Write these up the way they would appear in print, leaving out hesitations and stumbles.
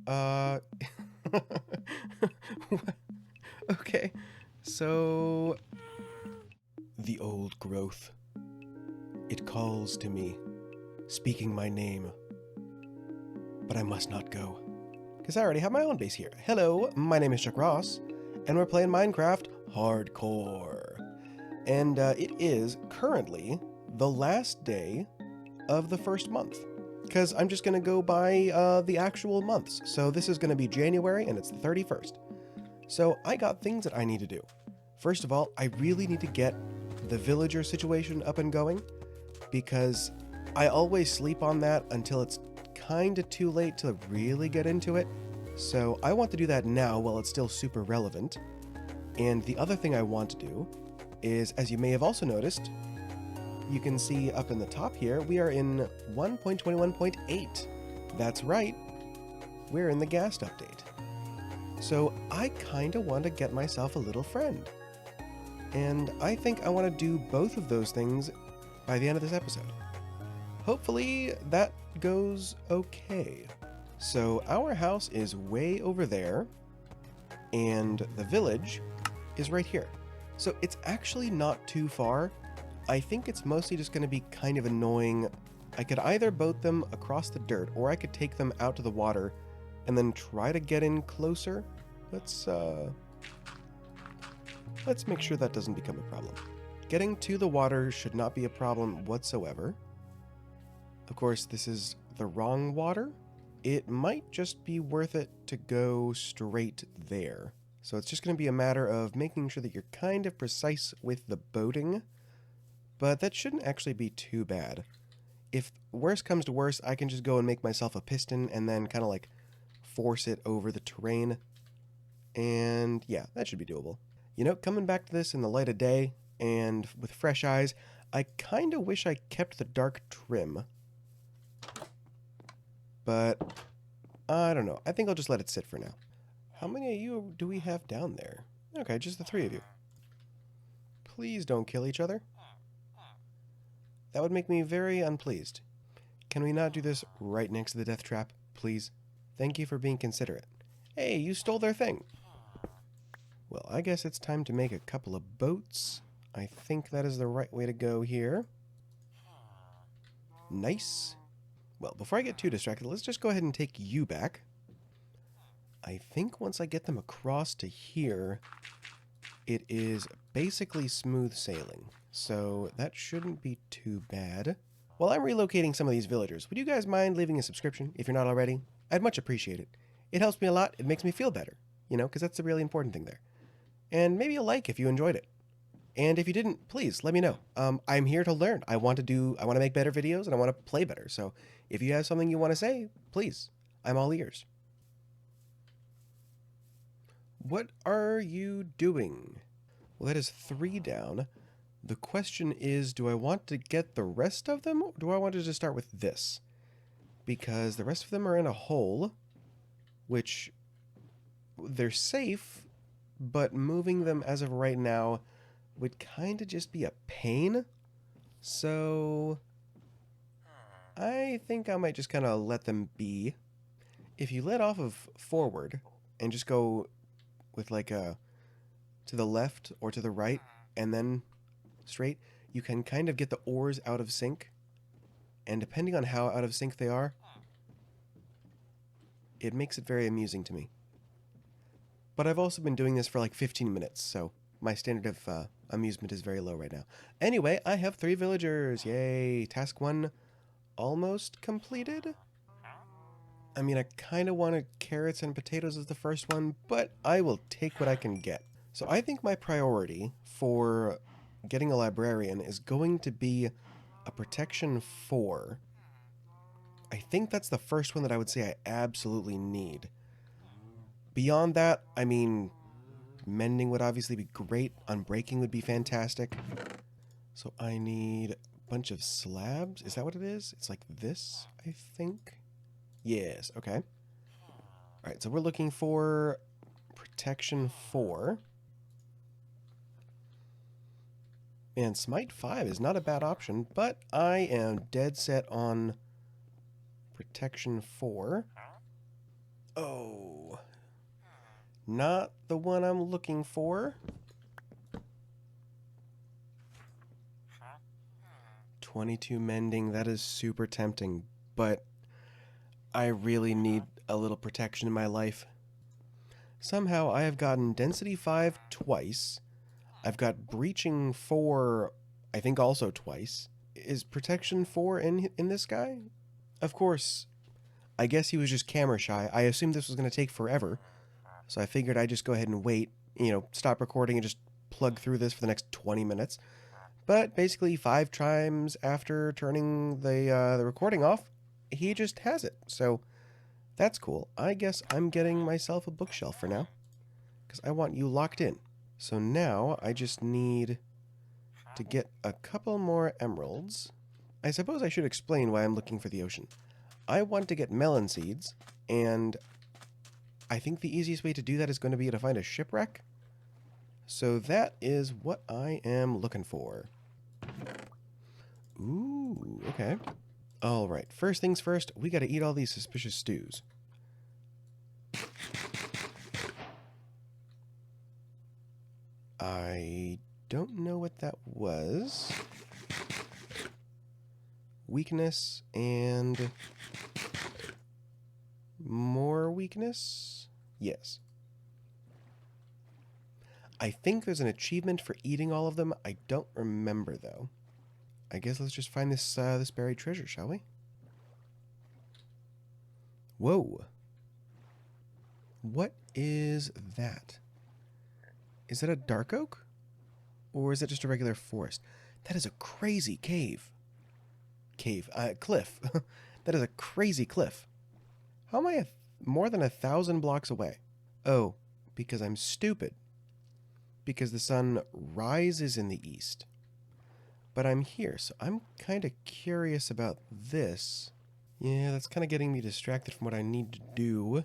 Uh... Okay. So... The old growth. It calls to me, speaking my name. But I must not go. Because I already have my own base here. Hello, my name is Chuck Ross, and we're playing Minecraft Hardcore. And it is currently the last day of the first month. Because I'm just going to go by the actual months. So this is going to be January, and it's the 31st. So I got things that I need to do. First of all, I really need to get the villager situation up and going, because I always sleep on that until it's kind of too late to really get into it. So I want to do that now while it's still super relevant. And the other thing I want to do is, as you may have also noticed, you can see up in the top here, we are in 1.21.8. That's right, we're in the Ghast update. So I kind of want to get myself a little friend. And I think I want to do both of those things by the end of this episode. Hopefully that goes okay. So our house is way over there, and the village is right here. So it's actually not too far. I think it's mostly just going to be kind of annoying. I could either boat them across the dirt, or I could take them out to the water and then try to get in closer. Let's make sure that doesn't become a problem. Getting to the water should not be a problem whatsoever. Of course, this is the wrong water. It might just be worth it to go straight there. So it's just going to be a matter of making sure that you're kind of precise with the boating, but that shouldn't actually be too bad. If worse comes to worse, I can just go and make myself a piston and then kind of like force it over the terrain. And yeah, that should be doable. You know, coming back to this in the light of day and with fresh eyes, I kind of wish I kept the dark trim. But I don't know. I think I'll just let it sit for now. How many of you do we have down there? Okay, just the 3 of you. Please don't kill each other. That would make me very unpleased. Can we not do this right next to the death trap, please? Thank you for being considerate. Hey, you stole their thing. Well, I guess it's time to make a couple of boats. I think that is the right way to go here. Nice. Well, before I get too distracted, let's just go ahead and take you back. I think once I get them across to here, it is basically smooth sailing. So that shouldn't be too bad. While I'm relocating some of these villagers, would you guys mind leaving a subscription if you're not already? I'd much appreciate it. It helps me a lot. It makes me feel better, you know, because that's the really important thing there. And maybe a like if you enjoyed it. And if you didn't, please let me know. I'm here to learn. I want to make better videos, and I want to play better. So if you have something you want to say, please, I'm all ears. What are you doing? Well, that is 3 down. The question is, do I want to get the rest of them, or do I want to just start with this? Because the rest of them are in a hole, which they're safe, but moving them as of right now would kind of just be a pain. So I think I might just kind of let them be. If you let off of forward and just go with like a to the left or to the right and then straight, you can kind of get the oars out of sync. And depending on how out of sync they are, it makes it very amusing to me. But I've also been doing this for like 15 minutes, so my standard of amusement is very low right now. Anyway, I have 3 villagers. Yay. Task 1 almost completed. I mean, I kind of wanted carrots and potatoes as the first one, but I will take what I can get. So I think my priority for getting a librarian is going to be a protection 4. I think that's the first one that I would say I absolutely need. Beyond that, I mean, mending would obviously be great. Unbreaking would be fantastic. So I need a bunch of slabs. Is that what it is? It's like this, I think. Yes, okay. Alright, so we're looking for protection 4. Man, Smite 5 is not a bad option, but I am dead set on protection 4. Oh, not the one I'm looking for. 22 mending, that is super tempting, but I really need a little protection in my life. Somehow I have gotten density 5 twice. I've got breaching 4, I think also twice. Is protection 4 in this guy? Of course, I guess he was just camera shy. I assumed this was going to take forever, so I figured I'd just go ahead and wait, stop recording and just plug through this for the next 20 minutes. But basically 5 times after turning the recording off, he just has it. So that's cool. I guess I'm getting myself a bookshelf for now, because I want you locked in. So now I just need to get a couple more emeralds. I suppose I should explain why I'm looking for the ocean. I want to get melon seeds, and I think the easiest way to do that is going to be to find a shipwreck. So that is what I am looking for. Ooh, okay. Alright, first things first, we gotta eat all these suspicious stews. I don't know what that was. Weakness and more weakness? Yes. I think there's an achievement for eating all of them. I don't remember, though. I guess let's just find this buried treasure, shall we? Whoa. What is that? Is that a dark oak? Or is it just a regular forest? That is a crazy cave. Cliff. That is a crazy cliff. How am I more than 1,000 blocks away? Oh, because I'm stupid. Because the sun rises in the east. But I'm here, so I'm kind of curious about this. Yeah, that's kind of getting me distracted from what I need to do.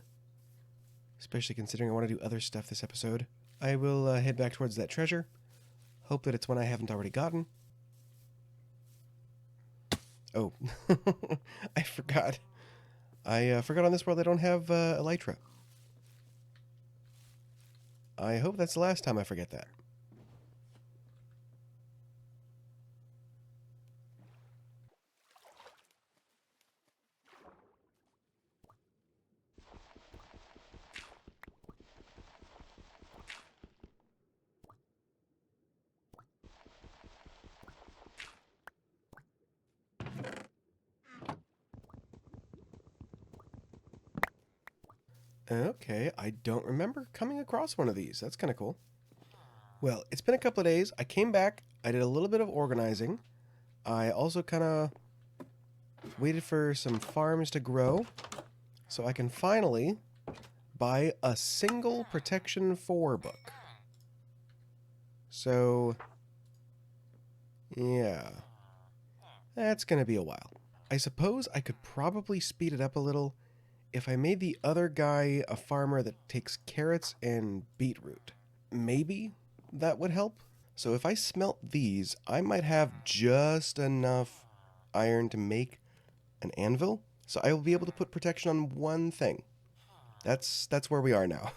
Especially considering I want to do other stuff this episode. I will head back towards that treasure. Hope that it's one I haven't already gotten. Oh, I forgot. I forgot on this world I don't have elytra. I hope that's the last time I forget that. Okay, I don't remember coming across one of these. That's kind of cool. Well, it's been a couple of days. I came back. I did a little bit of organizing. I also kind of waited for some farms to grow so I can finally buy a single Protection 4 book. So, yeah. That's going to be a while. I suppose I could probably speed it up a little if I made the other guy a farmer that takes carrots and beetroot. Maybe that would help. So if I smelt these, I might have just enough iron to make an anvil. So I will be able to put protection on one thing. That's where we are now.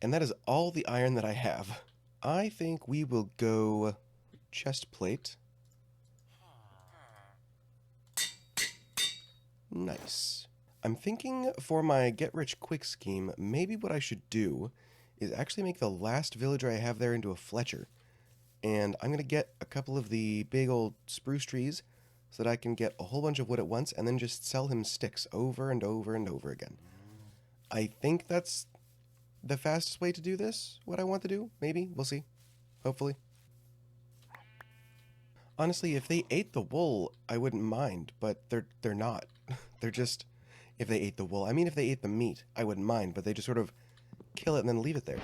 And that is all the iron that I have. I think we will go chest plate. Nice. I'm thinking for my get-rich-quick scheme, maybe what I should do is actually make the last villager I have there into a Fletcher. And I'm going to get a couple of the big old spruce trees so that I can get a whole bunch of wood at once and then just sell him sticks over and over and over again. I think that's the fastest way to do this, what I want to do. Maybe. We'll see. Hopefully. Honestly, if they ate the wool, I wouldn't mind, but they're not. They're just... If they ate the wool. I mean, if they ate the meat, I wouldn't mind, but they just sort of kill it and then leave it there.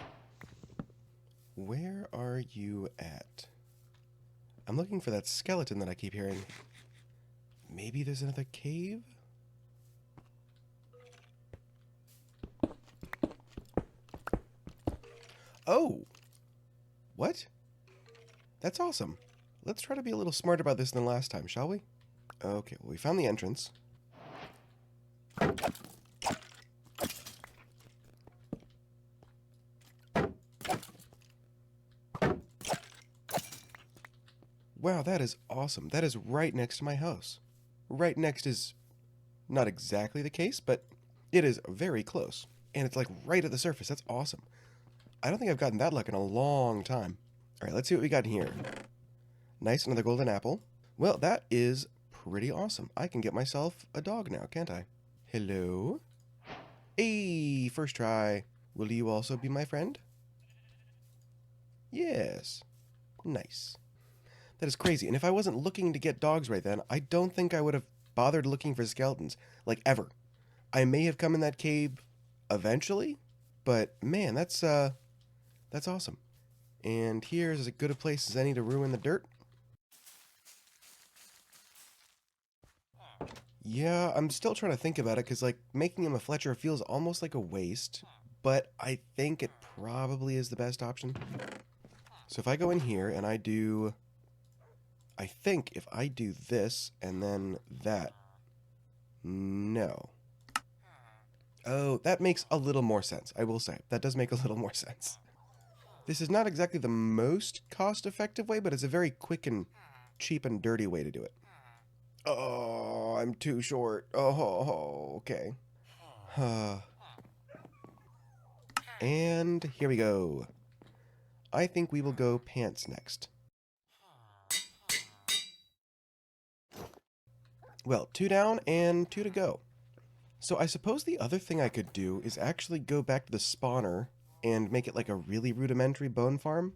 Where are you at? I'm looking for that skeleton that I keep hearing. Maybe there's another cave? Oh! What? That's awesome. Let's try to be a little smarter about this than last time, shall we? Okay, well, we found the entrance. Wow, that is awesome. That is right next to my house. Right next is not exactly the case, but it is very close. And it's like right at the surface. That's awesome. I don't think I've gotten that luck in a long time. All right, let's see what we got in here. Nice, another golden apple. Well, that is pretty awesome. I can get myself a dog now, can't I? Hello? Hey, first try. Will you also be my friend? Yes. Nice. That is crazy. And if I wasn't looking to get dogs right then, I don't think I would have bothered looking for skeletons. Like, ever. I may have come in that cave eventually, but man, that's awesome. And here's as good a place as any to ruin the dirt. Yeah, I'm still trying to think about it, because, like, making him a Fletcher feels almost like a waste, but I think it probably is the best option. So if I go in here and I do... I think if I do this and then that... No. Oh, that makes a little more sense, I will say. That does make a little more sense. This is not exactly the most cost-effective way, but it's a very quick and cheap and dirty way to do it. Oh, I'm too short. Oh, okay. And here we go. I think we will go pants next. Well, 2 down and 2 to go. So I suppose the other thing I could do is actually go back to the spawner and make it like a really rudimentary bone farm.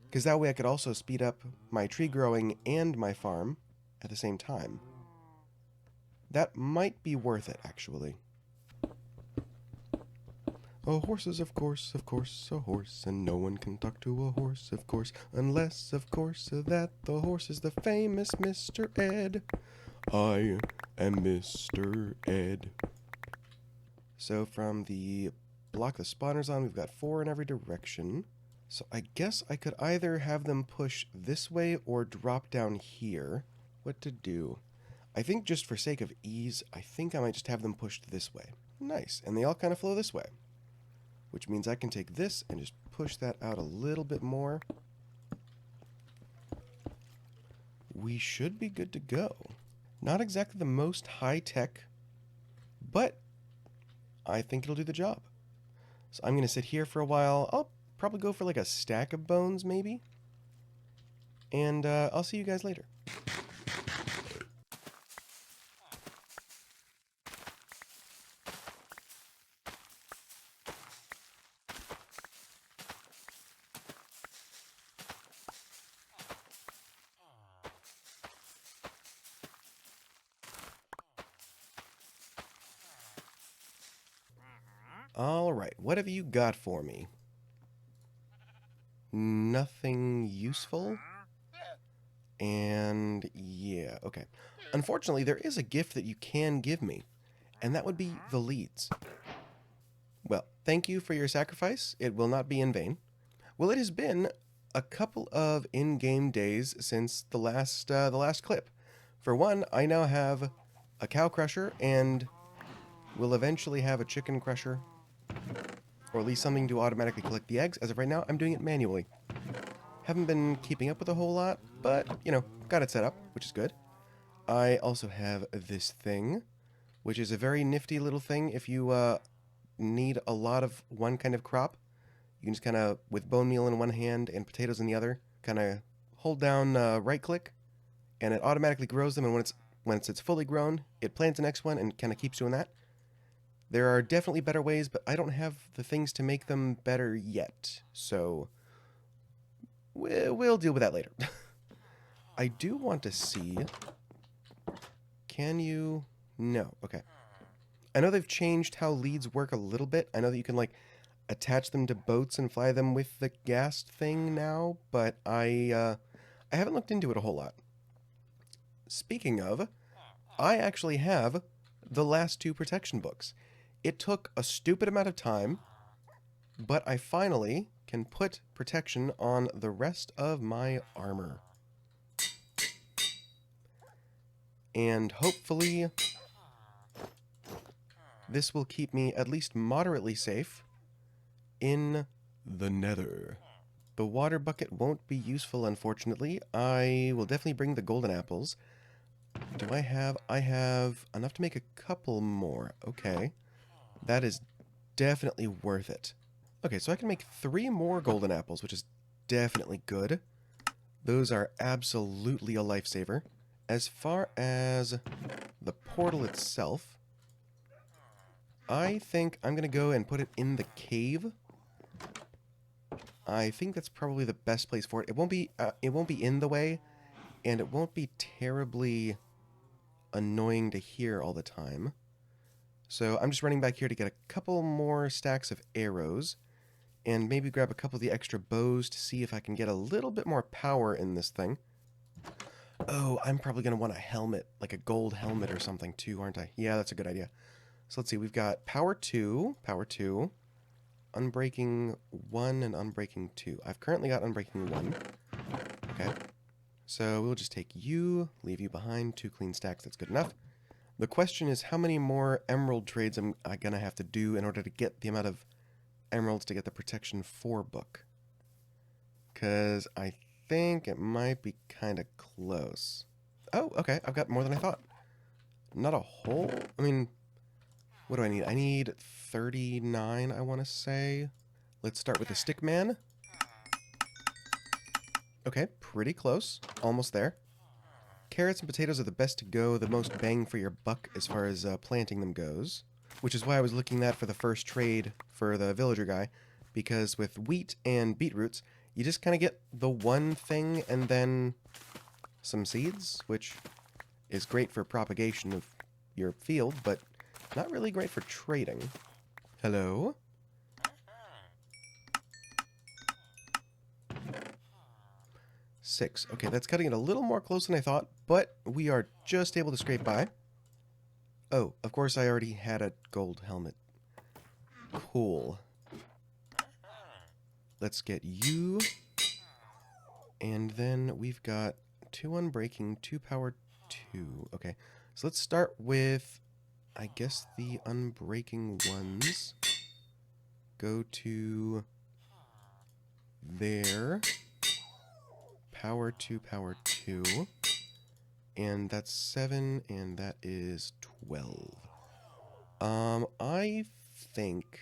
Because that way I could also speed up my tree growing and my farm at the same time. That might be worth it, actually. Oh, horses, of course, a horse, and no one can talk to a horse, of course, unless, of course, that the horse is the famous Mr. Ed. I am Mr. Ed. So from the block the spawners on, we've got 4 in every direction. So I guess I could either have them push this way or drop down here. What to do? I think just for sake of ease, I think I might just have them pushed this way. Nice, and they all kind of flow this way. Which means I can take this and just push that out a little bit more. We should be good to go. Not exactly the most high-tech, but I think it'll do the job. So I'm going to sit here for a while. I'll probably go for like a stack of bones, maybe. And I'll see you guys later. Alright, what have you got for me? Nothing useful? And yeah, okay. Unfortunately, there is a gift that you can give me, and that would be the leads. Well, thank you for your sacrifice. It will not be in vain. Well, it has been a couple of in-game days since the last clip. For one, I now have a cow crusher, and will eventually have a chicken crusher, or at least something to automatically collect the eggs. As of right now, I'm doing it manually. Haven't been keeping up with a whole lot, but, you know, got it set up, which is good. I also have this thing, which is a very nifty little thing. If you need a lot of one kind of crop, you can just kind of, with bone meal in one hand and potatoes in the other, kind of hold down right click, and it automatically grows them, and when it's fully grown, it plants the next one and kind of keeps doing that. There are definitely better ways, but I don't have the things to make them better yet, so we'll deal with that later. I do want to see... Can you... No, okay. I know they've changed how leads work a little bit. I know that you can, like, attach them to boats and fly them with the Ghast thing now, but I haven't looked into it a whole lot. Speaking of, I actually have the last 2 protection books. It took a stupid amount of time, but I finally can put protection on the rest of my armor. And hopefully this will keep me at least moderately safe in the Nether. The water bucket won't be useful, unfortunately. I will definitely bring the golden apples. Do I have... I have enough to make a couple more. Okay. That is definitely worth it. Okay, so I can make 3 more golden apples, which is definitely good. Those are absolutely a lifesaver. As far as the portal itself, I think I'm going to go and put it in the cave. I think that's probably the best place for it. It won't be in the way, and it won't be terribly annoying to hear all the time. So I'm just running back here to get a couple more stacks of arrows, and maybe grab a couple of the extra bows to see if I can get a little bit more power in this thing. Oh, I'm probably going to want a helmet, like a gold helmet or something too, aren't I? Yeah, that's a good idea. So let's see, we've got power 2, unbreaking 1, and unbreaking 2. I've currently got unbreaking 1. Okay. So we'll just take you, leave you behind, 2 clean stacks, that's good enough. The question is how many more emerald trades am I going to have to do in order to get the amount of emeralds to get the protection 4 book. Because I think it might be kind of close. Oh, okay, I've got more than I thought. Not a whole... I mean, what do I need? I need 39, I want to say. Let's start with the stick man. Okay, pretty close. Almost there. Carrots and potatoes are the best to go, the most bang for your buck as far as planting them goes. Which is why I was looking at for the first trade for the villager guy. Because with wheat and beetroots, you just kind of get the one thing and then some seeds, which is great for propagation of your field, but not really great for trading. Hello? Six. Okay, that's cutting it a little more close than I thought, but we are just able to scrape by. Oh, of course I already had a gold helmet. Cool. Let's get you. And then we've got 2 unbreaking, 2 power 2. Okay, so let's start with, I guess, the unbreaking ones. Go to there. Power 2, power 2. And that's 7, and that is 12. I think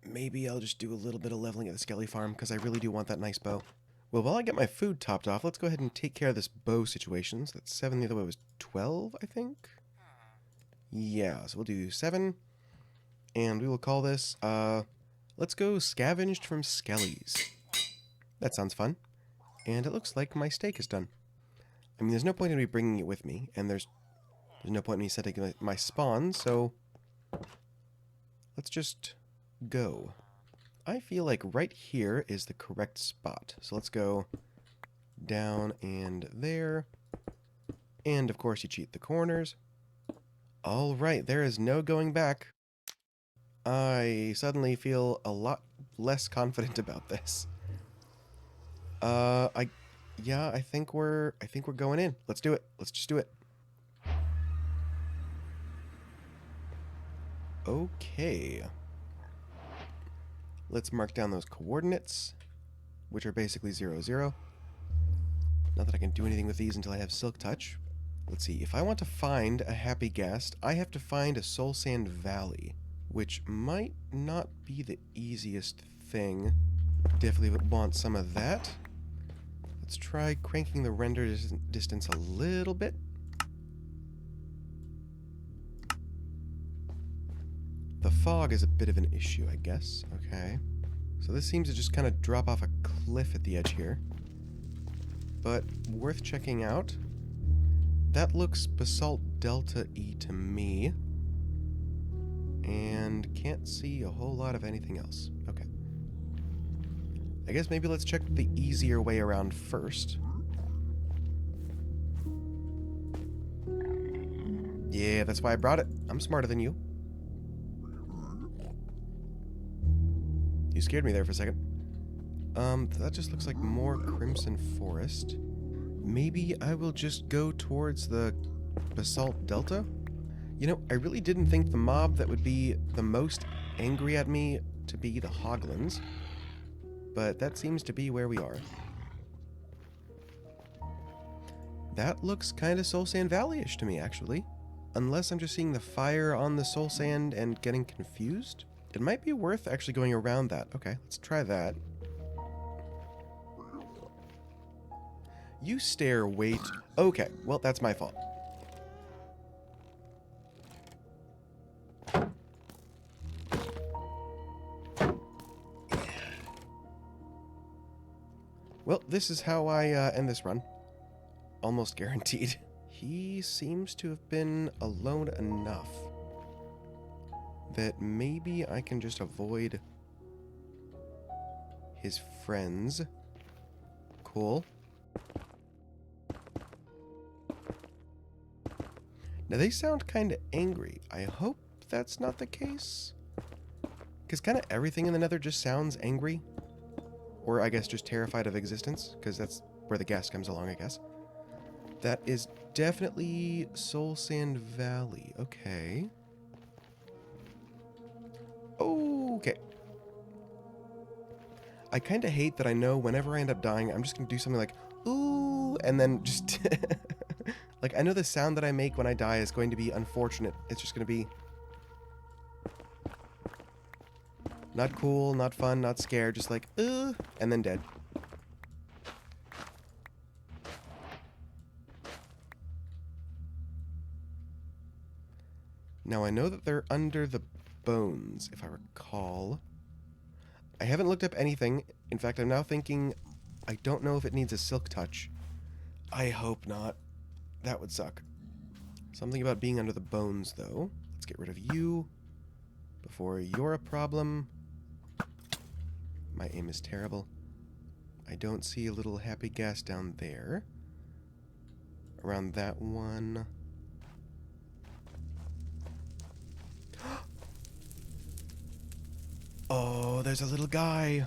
maybe I'll just do a little bit of leveling at the Skelly farm, because I really do want that nice bow. Well, while I get my food topped off, let's go ahead and take care of this bow situation. So that's 7, the other way was 12, I think? Yeah, so we'll do 7. And we will call this, let's go Scavenged from Skellies. That sounds fun. And it looks like my steak is done. I mean, there's no point in me bringing it with me, and there's no point in me setting my spawn, so let's just go. I feel like right here is the correct spot. So let's go down and there. And of course you cheat the corners. Alright, there is no going back. I suddenly feel a lot less confident about this. Yeah, I think we're going in. Let's do it. Let's just do it. Okay. Let's mark down those coordinates, which are basically 0, 0. Not that I can do anything with these until I have Silk Touch. Let's see. If I want to find a happy ghast, I have to find a Soul Sand Valley, which might not be the easiest thing. Definitely would want some of that. Let's try cranking the render distance a little bit. The fog is a bit of an issue, I guess. Okay. So this seems to just kind of drop off a cliff at the edge here. But worth checking out. That looks Basalt Delta-E to me. And can't see a whole lot of anything else. Okay. I guess maybe let's check the easier way around first. Yeah, that's why I brought it. I'm smarter than you. You scared me there for a second. That just looks like more Crimson Forest. Maybe I will just go towards the Basalt Delta? You know, I really didn't think the mob that would be the most angry at me to be the Hoglins. but that seems to be where we are. That looks kind of Soul Sand Valley-ish to me, actually. Unless I'm just seeing the fire on the Soul Sand and getting confused. It might be worth actually going around that. Okay, let's try that. You stare, wait. Okay, well, that's my fault. Well, this is how I end this run. Almost guaranteed. He seems to have been alone enough that maybe I can just avoid his friends. Cool. Now they sound kind of angry. I hope that's not the case. Because kind of everything in the Nether just sounds angry. Or I guess just terrified of existence. Because that's where the ghast comes along, I guess. That is definitely Soul Sand Valley. Okay. Okay. I kind of hate that I know whenever I end up dying, I'm just going to do something like, ooh, and then just... like, I know the sound that I make when I die is going to be unfortunate. It's just going to be... not cool, not fun, not scared, just like, and then dead. Now, I know that they're under the bones, if I recall. I haven't looked up anything. In fact, I'm now thinking, I don't know if it needs a silk touch. I hope not. That would suck. Something about being under the bones, though. Let's get rid of you before you're a problem. My aim is terrible. I don't see a little happy ghast down there. Around that one. Oh, there's a little guy.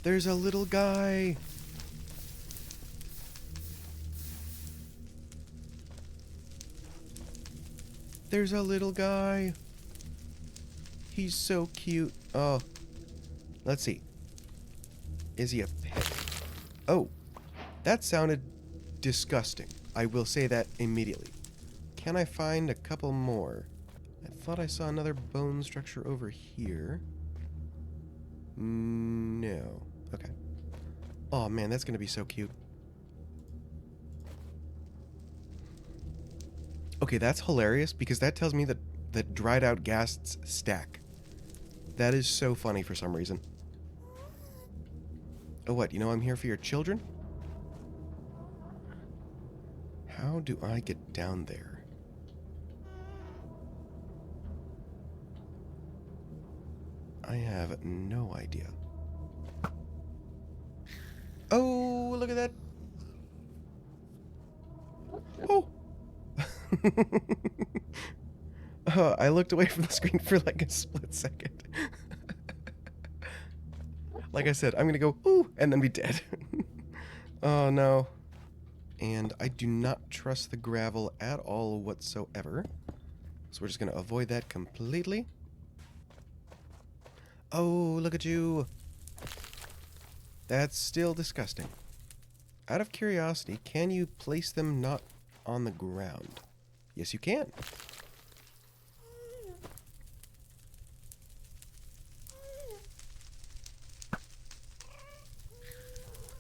There's a little guy. There's a little guy. He's so cute. Oh. Let's see. Is he a pet? Oh. That sounded disgusting. I will say that immediately. Can I find a couple more? I thought I saw another bone structure over here. No. Okay. Oh man, that's gonna be so cute. Okay, that's hilarious because that tells me that dried out ghasts stack. That is so funny for some reason. Oh, what? You know I'm here for your children? How do I get down there? I have no idea. Oh, look at that. Oh. I looked away from the screen for like a split second. Like I said, I'm gonna go, ooh, and then be dead. Oh no. And I do not trust the gravel at all whatsoever. So we're just gonna avoid that completely. Oh, look at you. That's still disgusting. Out of curiosity, can you place them not on the ground? Yes, you can.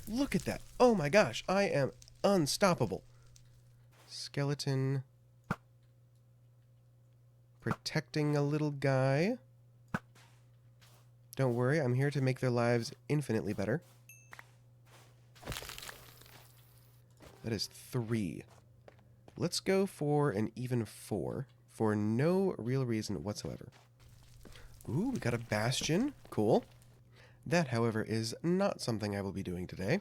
Look at that. Oh my gosh, I am unstoppable. Skeleton. Protecting a little guy. Don't worry, I'm here to make their lives infinitely better. That is 3. Let's go for an even 4, for no real reason whatsoever. Ooh, we got a bastion. Cool. That, however, is not something I will be doing today.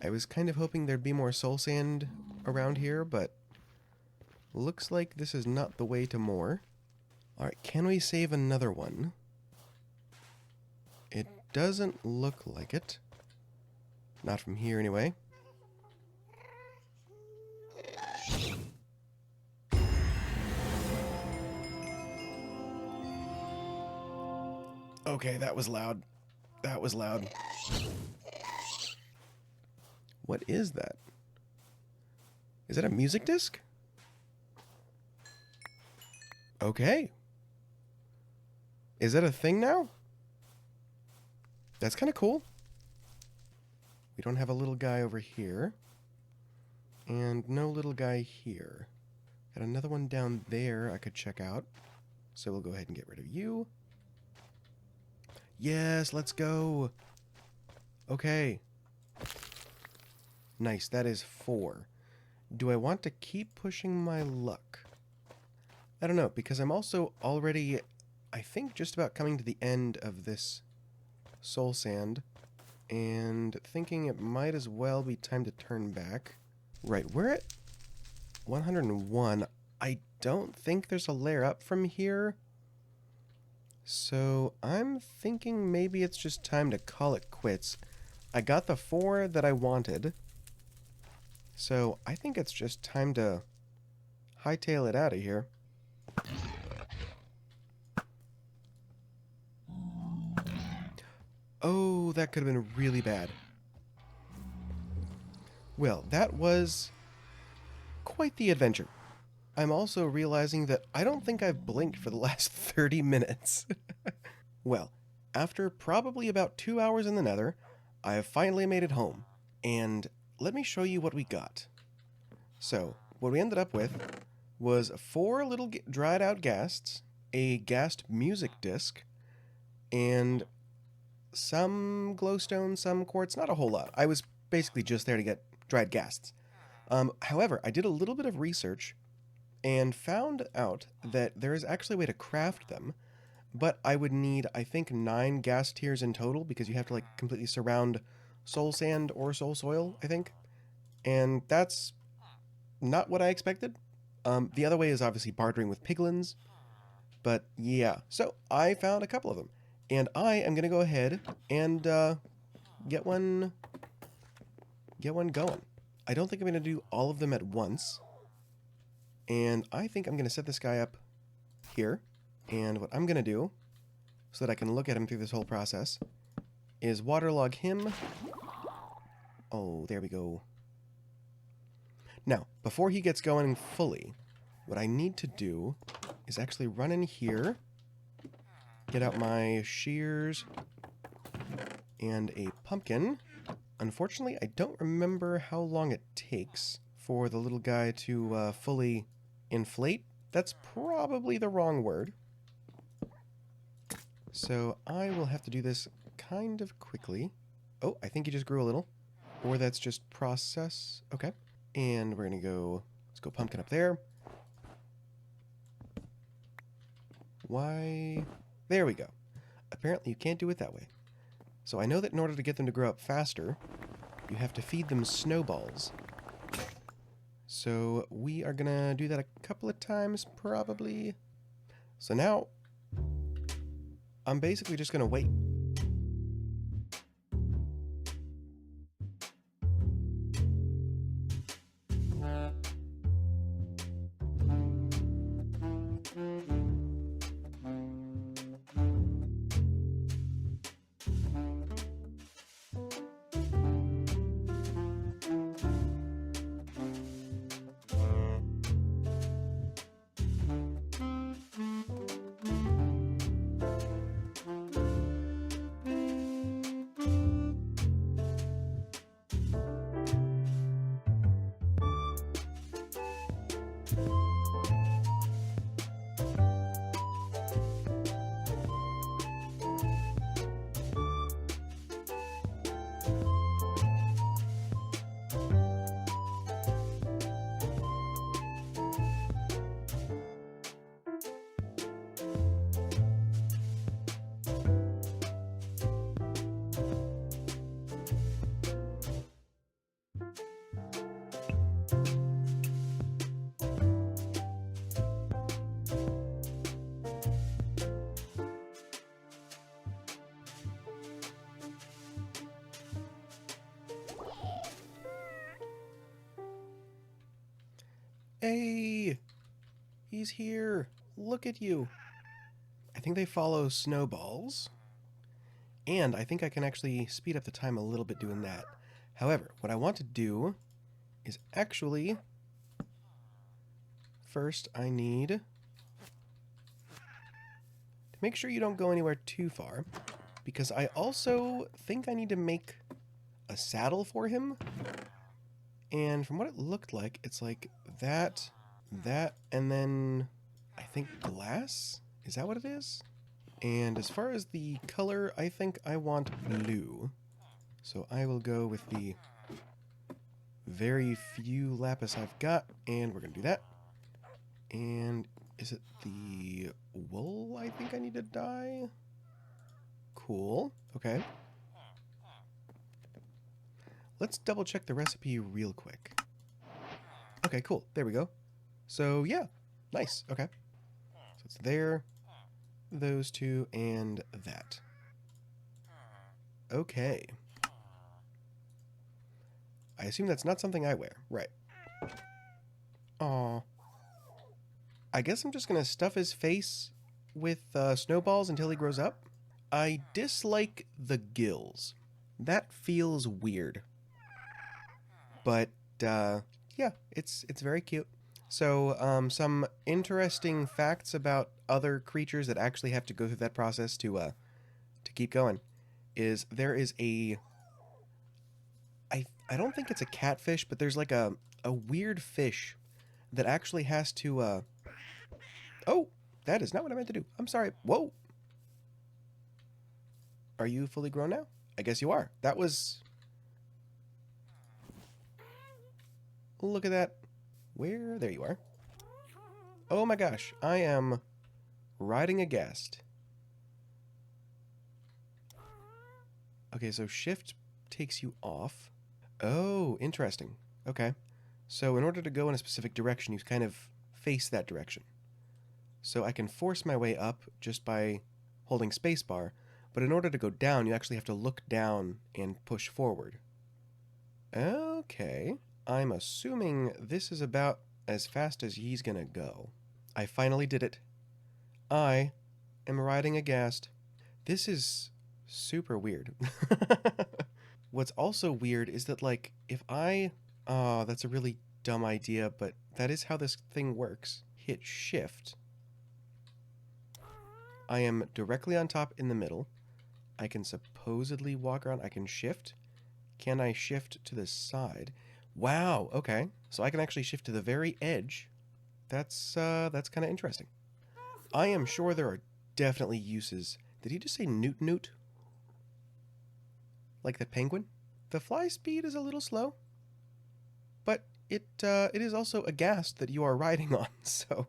I was kind of hoping there'd be more soul sand around here, but looks like this is not the way to more. Alright, can we save another one? It doesn't look like it. Not from here, anyway. Okay, that was loud. That was loud. What is that? Is that a music disc? Okay. Is that a thing now? That's kind of cool. We don't have a little guy over here. And no little guy here. Got another one down there I could check out. So we'll go ahead and get rid of you. Yes, let's go. Okay. Nice, that is 4. Do I want to keep pushing my luck? I don't know, because I'm also already, I think, just about coming to the end of this soul sand. And thinking it might as well be time to turn back. Right, we're at 101. I don't think there's a layer up from here. So I'm thinking maybe it's just time to call it quits. I got the 4 that I wanted. So I think it's just time to hightail it out of here. Oh, that could have been really bad. Well, that was quite the adventure. I'm also realizing that I don't think I've blinked for the last 30 minutes. Well, after probably about 2 hours in the Nether, I have finally made it home. And let me show you what we got. So, what we ended up with was 4 little dried out ghasts, a ghast music disc, and some glowstone, some quartz, not a whole lot. I was basically just there to get dried ghasts. However, I did a little bit of research and found out that there is actually a way to craft them, but I would need, I think, 9 ghast tiers in total, because you have to, like, completely surround soul sand or soul soil, I think. And that's not what I expected. The other way is obviously bartering with piglins, but yeah. So I found a couple of them, and I am going to go ahead and get one going. I don't think I'm going to do all of them at once, and I think I'm going to set this guy up here. And what I'm going to do, so that I can look at him through this whole process, is waterlog him. Oh, there we go. Now, before he gets going fully, what I need to do is actually run in here, get out my shears and a pumpkin. Unfortunately, I don't remember how long it takes for the little guy to fully inflate. That's probably the wrong word. So I will have to do this kind of quickly. Oh, I think he just grew a little. Or that's just process. Okay. And we're going to go, let's go pumpkin up there. Why? There we go. Apparently you can't do it that way. So I know that in order to get them to grow up faster, you have to feed them snowballs. So we are going to do that a couple of times, probably. So now, I'm basically just going to wait. Hey! He's here! Look at you! I think they follow snowballs. And I think I can actually speed up the time a little bit doing that. However, what I want to do is actually... First, I need to make sure you don't go anywhere too far, because I also think I need to make a saddle for him. And from what it looked like, it's like that, and then I think glass? Is that what it is? And as far as the color, I think I want blue. So I will go with the very few lapis I've got, and we're going to do that. And is it the wool I think I need to dye? Cool. Okay. Let's double check the recipe real quick. Okay, cool. There we go. So, yeah. Nice. Okay. So it's there, those two, and that. Okay. I assume that's not something I wear. Right. Aww. I guess I'm just going to stuff his face with snowballs until he grows up. I dislike the gills. That feels weird. But, yeah, it's very cute. So, some interesting facts about other creatures that actually have to go through that process to keep going is there is a... I don't think it's a catfish, but there's like a weird fish that actually has to... Oh, that is not what I meant to do. I'm sorry. Whoa. Are you fully grown now? I guess you are. That was... Look at that. Where? There you are. Oh my gosh. I am riding a ghast. Okay, so shift takes you off. Oh, interesting. Okay. So in order to go in a specific direction, you kind of face that direction. So I can force my way up just by holding spacebar, but in order to go down, you actually have to look down and push forward. Okay. I'm assuming this is about as fast as he's gonna go. I finally did it. I am riding a ghast. This is super weird. What's also weird is that, like, if I... Oh, that's a really dumb idea, but that is how this thing works. Hit shift. I am directly on top in the middle. I can supposedly walk around. I can shift. Can I shift to the side? Wow, okay. So I can actually shift to the very edge. That's kind of interesting. I am sure there are definitely uses. Did he just say newt newt? Like that penguin? The fly speed is a little slow. But it is also a ghast that you are riding on, so...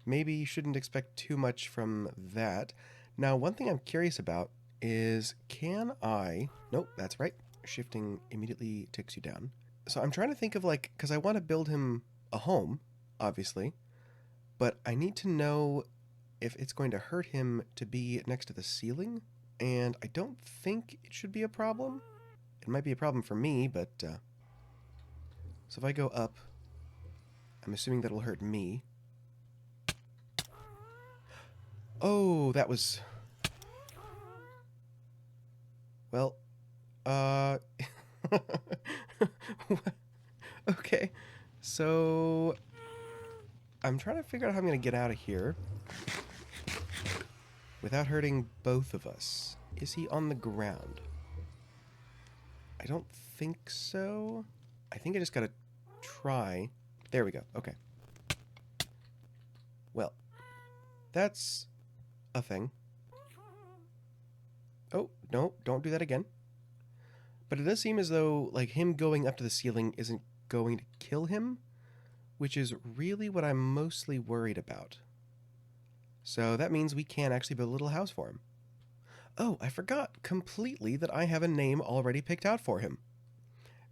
Maybe you shouldn't expect too much from that. Now, one thing I'm curious about is, can I... Nope, that's right. Shifting immediately takes you down. So I'm trying to think of, like, because I want to build him a home, obviously, but I need to know if it's going to hurt him to be next to the ceiling, and I don't think it should be a problem. It might be a problem for me, but... So if I go up, I'm assuming that'll hurt me. Oh, that was... Well, okay, so I'm trying to figure out how I'm going to get out of here without hurting both of us. Is he on the ground? I don't think so. I think I just got to try. There we go. Okay. Well, that's a thing. Oh, no, don't do that again. But it does seem as though, like, him going up to the ceiling isn't going to kill him, which is really what I'm mostly worried about. So that means we can actually build a little house for him. Oh, I forgot completely that I have a name already picked out for him.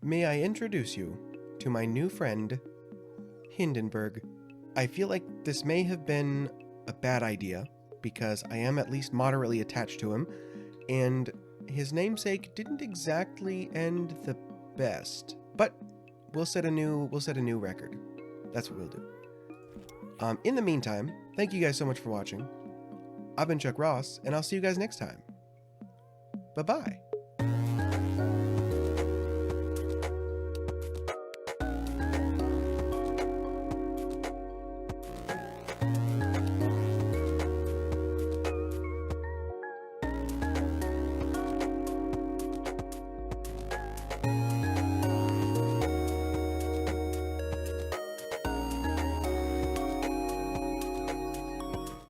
May I introduce you to my new friend, Hindenburg. I feel like this may have been a bad idea, because I am at least moderately attached to him, and his namesake didn't exactly end the best. But we'll set a new record. That's what we'll do. In the meantime, thank you guys so much for watching. I've been Chuck Ross, and I'll see you guys next time. Bye-bye.